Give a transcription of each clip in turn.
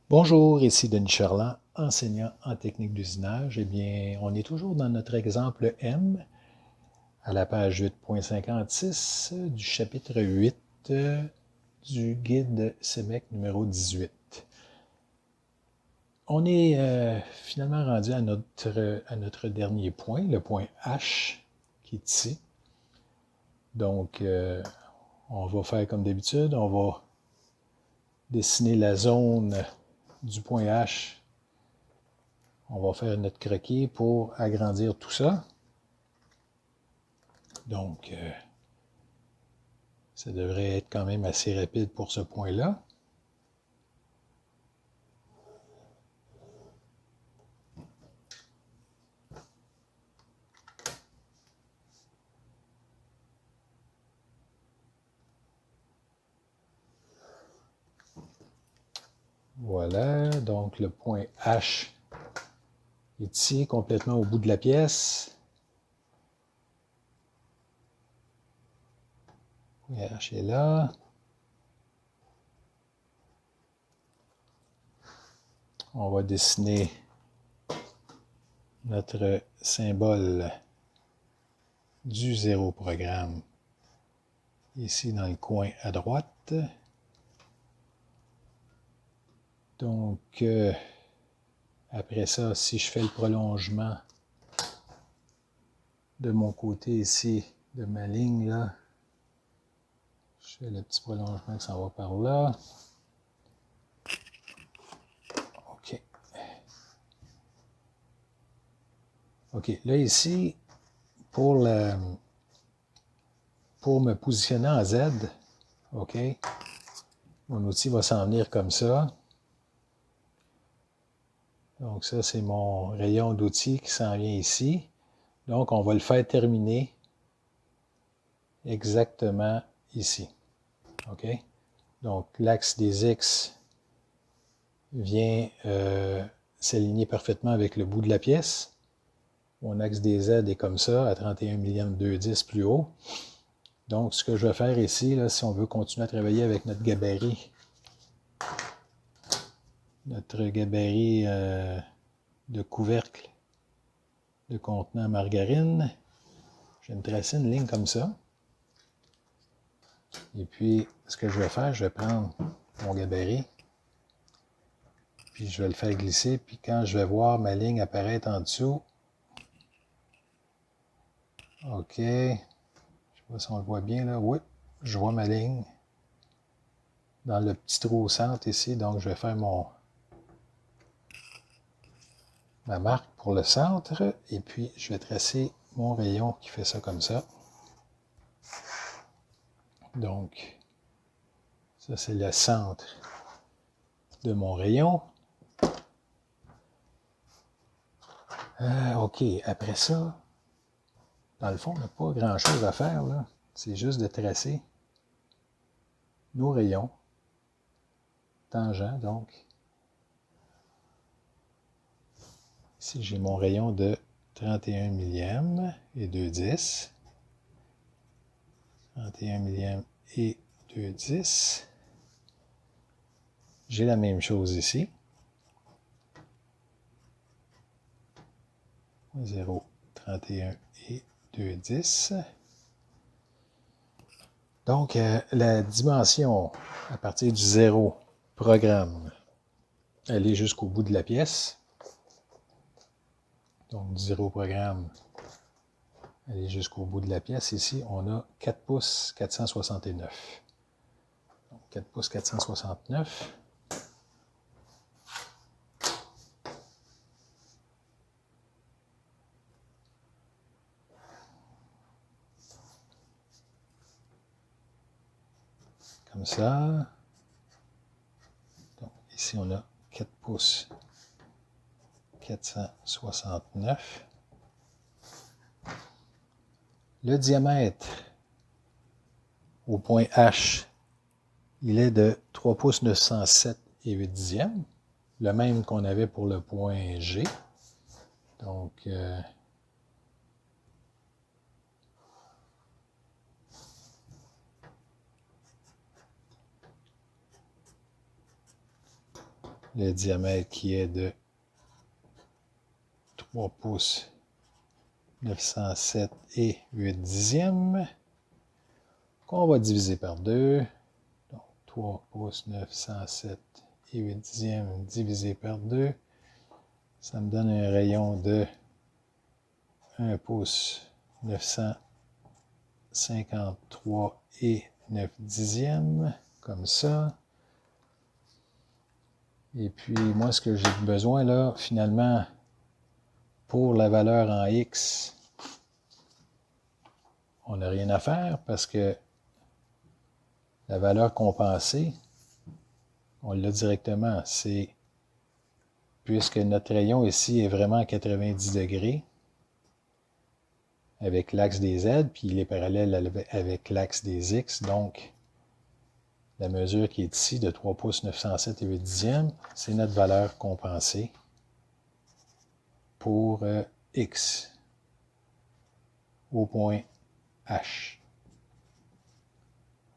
Bonjour, ici Denis Charland, enseignant en technique d'usinage. Eh bien, on est toujours dans notre exemple M, à la page 8.56 du chapitre 8 du guide CEMEC numéro 18. On est finalement rendu à notre dernier point, le point H, qui est ici. Donc, on va faire comme d'habitude, on va dessiner la zone du point H. On va faire notre croquis pour agrandir tout ça. Donc, ça devrait être quand même assez rapide pour ce point-là. Voilà, donc le point H est ici, complètement au bout de la pièce. Le point H est là. On va dessiner notre symbole du zéro programme ici dans le coin à droite. Donc, après ça, si je fais le prolongement de mon côté ici, de ma ligne là, je fais le petit prolongement que ça va par là. OK. OK, là ici, pour me positionner en Z, OK, mon outil va s'en venir comme ça. Donc ça, c'est mon rayon d'outils qui s'en vient ici. Donc, on va le faire terminer exactement ici. OK? Donc, l'axe des X vient s'aligner parfaitement avec le bout de la pièce. Mon axe des Z est comme ça, à 31 millième 210 plus haut. Donc, ce que je vais faire ici, là, si on veut continuer à travailler avec notre gabarit de couvercle de contenant margarine, je vais me tracer une ligne comme ça. Et puis, ce que je vais faire, je vais prendre mon gabarit, puis je vais le faire glisser, puis quand je vais voir ma ligne apparaître en dessous, OK, je ne sais pas si on le voit bien là, oui, je vois ma ligne dans le petit trou au centre ici, donc je vais faire ma marque pour le centre, et puis je vais tracer mon rayon qui fait ça comme ça. Donc, ça c'est le centre de mon rayon. OK, après ça, dans le fond, on n'a pas grand-chose à faire, là. C'est juste de tracer nos rayons tangents, donc. Ici, j'ai mon rayon de 31 millième et 2,10. 31 millième et 2,10. J'ai la même chose ici. 0, 31 et 2,10. Donc, la dimension à partir du 0 programme, elle est jusqu'au bout de la pièce. Donc, du 0 programme, elle est jusqu'au bout de la pièce. Ici, on a 4 pouces 469. Donc, 4 pouces 469. Comme ça. Donc, ici, on a 4 pouces 469. Le diamètre au point H, il est de 3 pouces 907 et 8 dixièmes, le même qu'on avait pour le point G. Donc, le diamètre qui est de 3 pouces 907 et 8 dixièmes, qu'on va diviser par 2. Donc, 3 pouces 907 et 8 dixièmes divisé par 2. Ça me donne un rayon de 1 pouce 953 et 9 dixièmes, comme ça. Et puis, moi, ce que j'ai besoin, là, finalement, pour la valeur en X, on n'a rien à faire parce que la valeur compensée, on l'a directement. C'est, puisque notre rayon ici est vraiment à 90 degrés, avec l'axe des Z, puis il est parallèle avec l'axe des X. Donc, la mesure qui est ici de 3 pouces 907 et 8 dixièmes, c'est notre valeur compensée pour X au point H.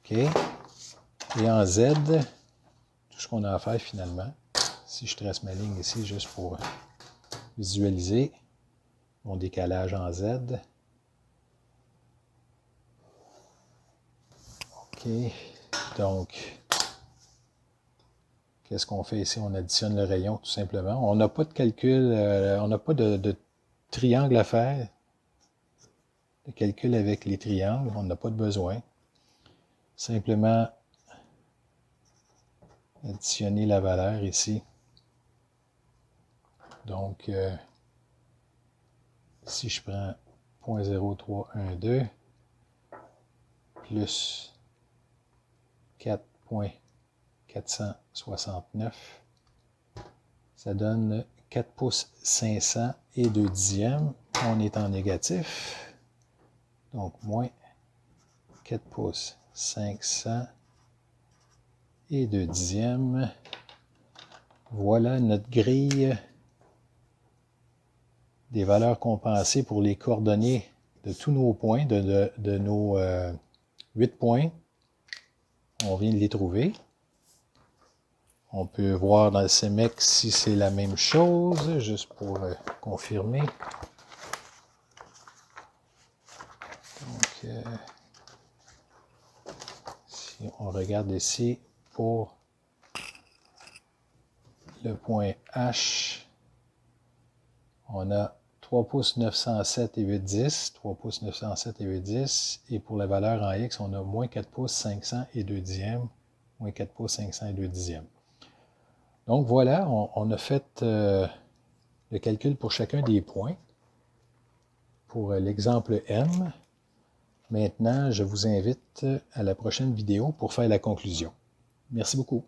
OK? Et en Z, tout ce qu'on a à faire finalement, si je trace ma ligne ici juste pour visualiser mon décalage en Z. OK. Donc, qu'est-ce qu'on fait ici? On additionne le rayon tout simplement. On n'a pas de calcul, on n'a pas de triangle à faire. De calcul avec les triangles, on n'a pas de besoin. Simplement additionner la valeur ici. Donc, si je prends 0.0312 plus 4.469, ça donne 4 pouces 500 et 2 dixièmes. On est en négatif. Donc, moins 4 pouces 500 et 2 dixièmes. Voilà notre grille des valeurs compensées pour les coordonnées de tous nos points, de nos 8 points. On vient de les trouver. On peut voir dans le CMEX si c'est la même chose, juste pour confirmer. Donc, si on regarde ici pour le point H, on a 3 pouces 907 et 8 10, 3 pouces 907 et 8 10, et pour la valeur en X, on a moins 4 pouces 500 et 2 dixièmes, moins 4 pouces 500 et 2 dixièmes. Donc voilà, on a fait le calcul pour chacun des points, pour l'exemple M. Maintenant, je vous invite à la prochaine vidéo pour faire la conclusion. Merci beaucoup.